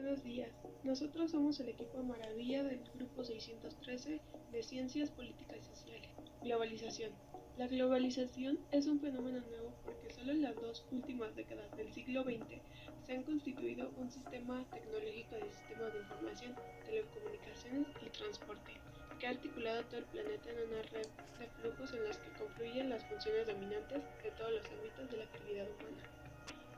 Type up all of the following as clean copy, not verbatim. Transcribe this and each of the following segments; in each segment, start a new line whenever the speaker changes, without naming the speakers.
Buenos días. Nosotros somos el equipo Maravilla del grupo 613 de Ciencias Políticas y Sociales. Globalización. La globalización es un fenómeno nuevo porque solo en las dos últimas décadas del siglo XX se han constituido un sistema tecnológico de sistemas de información, telecomunicaciones y transporte, que ha articulado todo el planeta en una red de flujos en los que confluyen las funciones dominantes de todos los ámbitos de la actividad humana.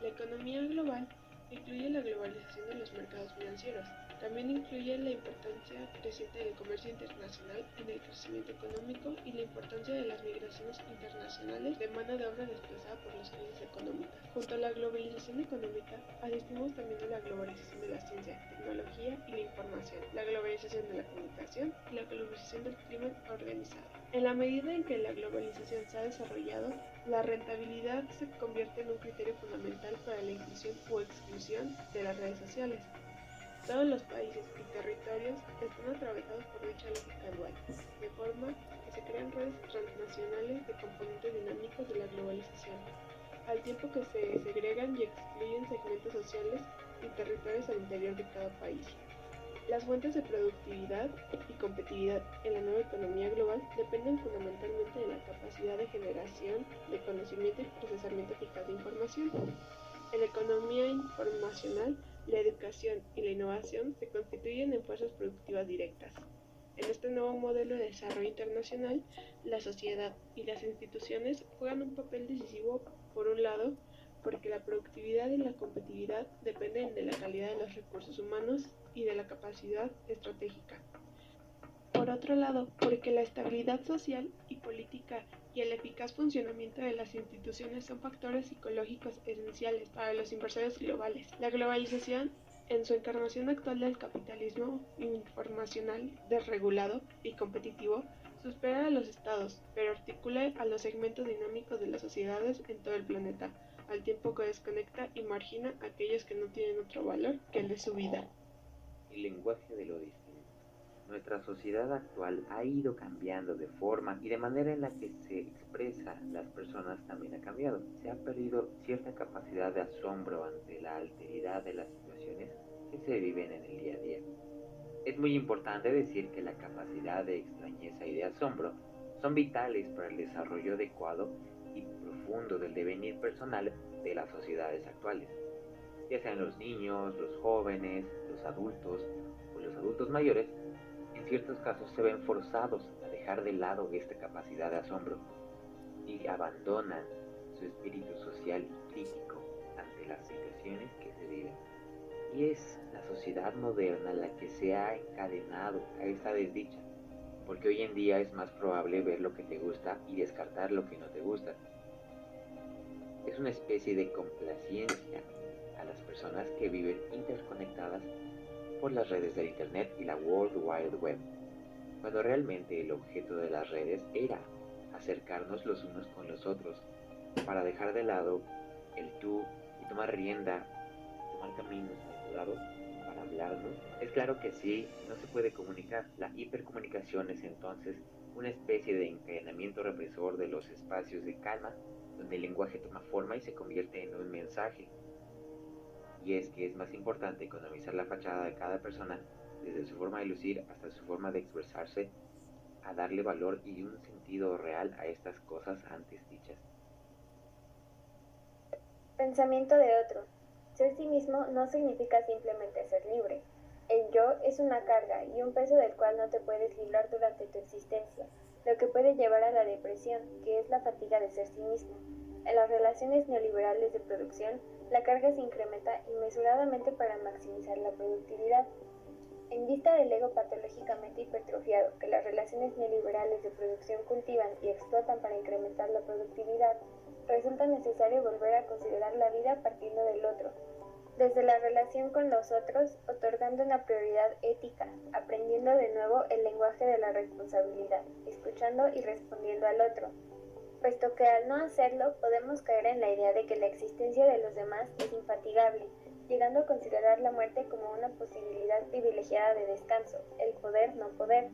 La economía global incluye la globalización de los mercados financieros. También incluye la importancia creciente del comercio internacional en el crecimiento económico y la importancia de las migraciones internacionales de mano de obra desplazada por las crisis económicas. Junto a la globalización económica, asistimos también a la globalización de la ciencia, tecnología y la información, la globalización de la comunicación y la globalización del crimen organizado. En la medida en que la globalización se ha desarrollado, la rentabilidad se convierte en un criterio fundamental para la inclusión o exclusión de las redes sociales. Todos los países y territorios están atravesados por dicha lógica dual, de forma que se crean redes transnacionales de componentes dinámicos de la globalización, al tiempo que se segregan y excluyen segmentos sociales y territorios al interior de cada país. Las fuentes de productividad y competitividad en la nueva economía global dependen fundamentalmente de la capacidad de generación de conocimiento y procesamiento eficaz de información. En la economía informacional, la educación y la innovación se constituyen en fuerzas productivas directas. En este nuevo modelo de desarrollo internacional, la sociedad y las instituciones juegan un papel decisivo, por un lado, porque la productividad y la competitividad dependen de la calidad de los recursos humanos y de la capacidad estratégica. Por otro lado, porque la estabilidad social y política y el eficaz funcionamiento de las instituciones son factores psicológicos esenciales para los inversores globales. La globalización, en su encarnación actual del capitalismo informacional desregulado y competitivo, supera a los estados, pero articula a los segmentos dinámicos de las sociedades en todo el planeta, al tiempo que desconecta y margina a aquellos que no tienen otro valor que el de su vida.
El lenguaje de lo distinto. Nuestra sociedad actual ha ido cambiando de forma y de manera en la que se expresa las personas también ha cambiado. Se ha perdido cierta capacidad de asombro ante la alteridad de las situaciones que se viven en el día a día. Es muy importante decir que la capacidad de extrañeza y de asombro son vitales para el desarrollo adecuado y profundo del devenir personal de las sociedades actuales, ya sean los niños, los jóvenes, los adultos o los adultos mayores. En ciertos casos se ven forzados a dejar de lado esta capacidad de asombro y abandonan su espíritu social y crítico ante las situaciones que se viven. Y es la sociedad moderna la que se ha encadenado a esta desdicha, porque hoy en día es más probable ver lo que te gusta y descartar lo que no te gusta. Es una especie de complacencia a las personas que viven interconectadas por las redes del Internet y la World Wide Web, cuando realmente el objeto de las redes era acercarnos los unos con los otros, para dejar de lado el tú y tomar rienda, tomar caminos a otro lado para hablarnos. Es claro que sí, no se puede comunicar. La hipercomunicación es entonces una especie de encadenamiento represor de los espacios de calma, donde el lenguaje toma forma y se convierte en un mensaje. Y es que es más importante economizar la fachada de cada persona, desde su forma de lucir hasta su forma de expresarse, a darle valor y un sentido real a estas cosas antes dichas.
Pensamiento de otro. Ser sí mismo no significa simplemente ser libre. El yo es una carga y un peso del cual no te puedes librar durante tu existencia, lo que puede llevar a la depresión, que es la fatiga de ser sí mismo. En las relaciones neoliberales de producción, la carga se incrementa inmesuradamente para maximizar la productividad. En vista del ego patológicamente hipertrofiado que las relaciones neoliberales de producción cultivan y explotan para incrementar la productividad, resulta necesario volver a considerar la vida partiendo del otro, desde la relación con los otros, otorgando una prioridad ética, aprendiendo de nuevo el lenguaje de la responsabilidad, escuchando y respondiendo al otro, puesto que al no hacerlo podemos caer en la idea de que la existencia de los demás es infatigable, llegando a considerar la muerte como una posibilidad privilegiada de descanso, el poder no poder.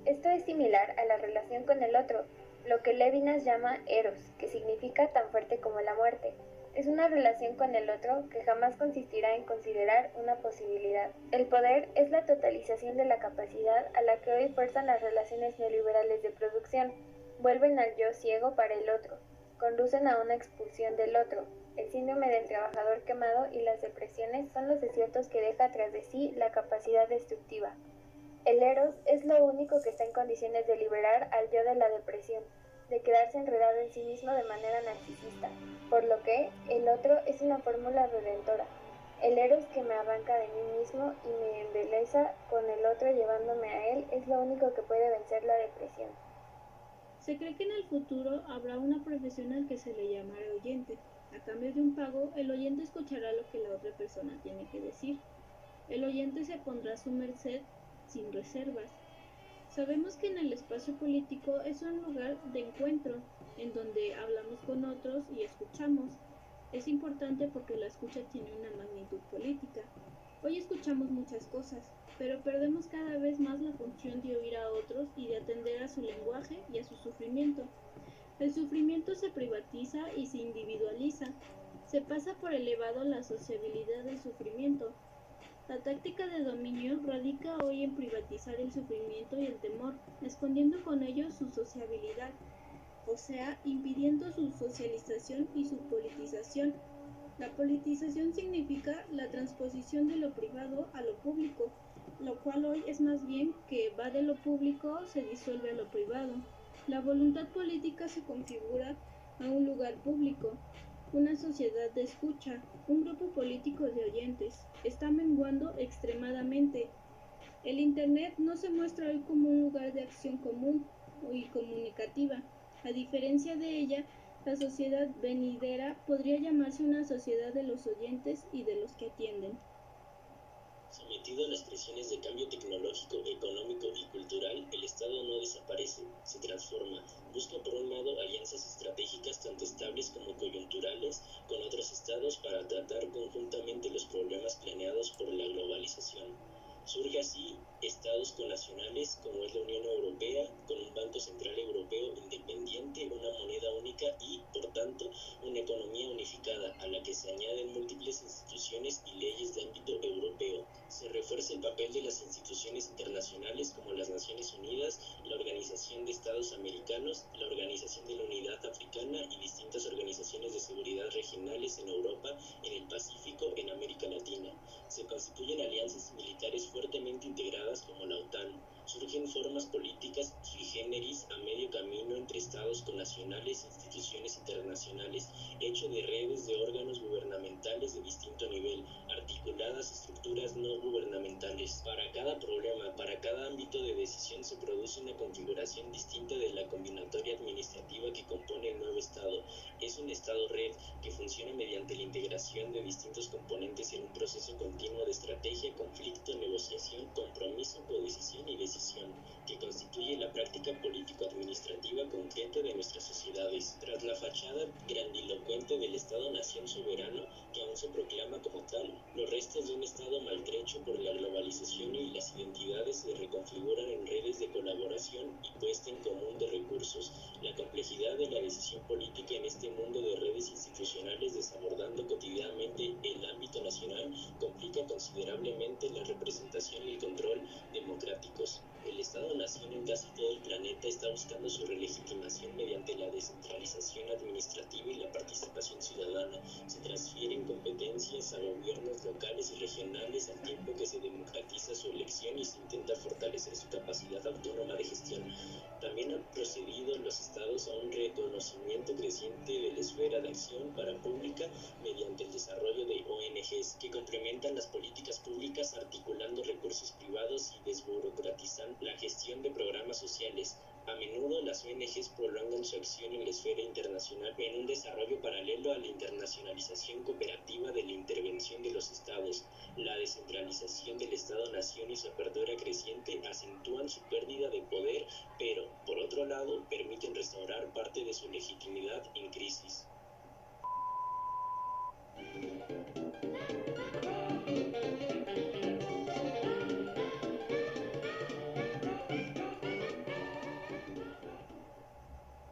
Esto es similar a la relación con el otro, lo que Levinas llama eros, que significa tan fuerte como la muerte. Es una relación con el otro que jamás consistirá en considerar una posibilidad. El poder es la totalización de la capacidad a la que hoy fuerzan las relaciones neoliberales de producción. Vuelven al yo ciego para el otro, conducen a una expulsión del otro. El síndrome del trabajador quemado y las depresiones son los desiertos que deja tras de sí la capacidad destructiva. El eros es lo único que está en condiciones de liberar al yo de la depresión, de quedarse enredado en sí mismo de manera narcisista, por lo que el otro es una fórmula redentora. El eros que me arranca de mí mismo y me embeleza con el otro llevándome a él es lo único que puede vencer la depresión.
Se cree que en el futuro habrá una profesión al que se le llamará oyente. A cambio de un pago, el oyente escuchará lo que la otra persona tiene que decir. El oyente se pondrá a su merced sin reservas. Sabemos que en el espacio político es un lugar de encuentro, en donde hablamos con otros y escuchamos. Es importante porque la escucha tiene una magnitud política. Hoy escuchamos muchas cosas, pero perdemos cada vez más la función de oír a otros y de atender a su lenguaje y a su sufrimiento. El sufrimiento se privatiza y se individualiza. Se pasa por elevado la sociabilidad del sufrimiento. La táctica de dominio radica hoy en privatizar el sufrimiento y el temor, escondiendo con ello su sociabilidad, o sea, impidiendo su socialización y su politización. La politización significa la transposición de lo privado a lo público, lo cual hoy es más bien que va de lo público, se disuelve a lo privado. La voluntad política se configura a un lugar público, una sociedad de escucha, un grupo político de oyentes. Está menguando extremadamente. El Internet no se muestra hoy como un lugar de acción común y comunicativa. A diferencia de ella, la sociedad venidera podría llamarse una sociedad de los oyentes y de los que atienden.
Sometido a las presiones de cambio tecnológico, económico y cultural, el Estado no desaparece, se transforma. Busca por un lado alianzas estratégicas tanto estables como coyunturales con otros estados para tratar conjuntamente los problemas planeados por la globalización. Surge así estados connacionales como es la Unión Europea, con un Banco Central Europeo independiente, una moneda única y, por tanto, una economía unificada a la que se añaden múltiples instituciones y leyes de ámbito europeo. Se refuerza el papel de las instituciones internacionales como las Naciones Unidas, la Organización de Estados Americanos, la Organización de la Unidad Africana y distintas organizaciones de seguridad regionales en Europa, en el Pacífico, en América Latina. Se constituyen alianzas militares fuertemente integradas como la OTAN. Surgen formas políticas sui generis a medio camino entre estados connacionales e instituciones internacionales, hecho de redes de órganos gubernamentales de distinto nivel, articuladas estructuras no gubernamentales. Para cada problema, para cada ámbito de decisión se produce una configuración distinta de la combinatoria administrativa que compone el nuevo Estado. Es un Estado-red que funciona mediante la integración de distintos componentes en un proceso continuo de estrategia, conflicto, negociación, compromiso, codecisión y decisión, que constituye la práctica político-administrativa concreta de nuestras sociedades. Tras la fachada grandilocuente del Estado-nación soberano, que aún se proclama como tal, los restos de un Estado maltrecho por la globalización y las identidades se reconfiguran en redes de colaboración y puesta en común de recursos. La complejidad de la decisión política en este mundo de redes institucionales desabordando cotidianamente el ámbito nacional complica considerablemente la representación y el control democráticos. El Estado-nación en casi todo el planeta está buscando su relegitimación mediante la descentralización administrativa y la participación ciudadana. Se transfieren competencias a gobiernos locales y regionales al tiempo que se democratiza su elección y se intenta fortalecer su capacidad autónoma de gestión. También han procedido los estados a un reconocimiento creciente de la esfera de acción parapública mediante el desarrollo de ONGs que complementan las políticas públicas articulando recursos privados y desburocratizando la gestión de programas sociales. A menudo las ONGs prolongan su acción en la esfera internacional en un desarrollo paralelo a la internacionalización cooperativa de la intervención de los estados. La descentralización del Estado-nación y su apertura creciente acentúan su pérdida de poder, pero, por otro lado, permiten restaurar parte de su legitimidad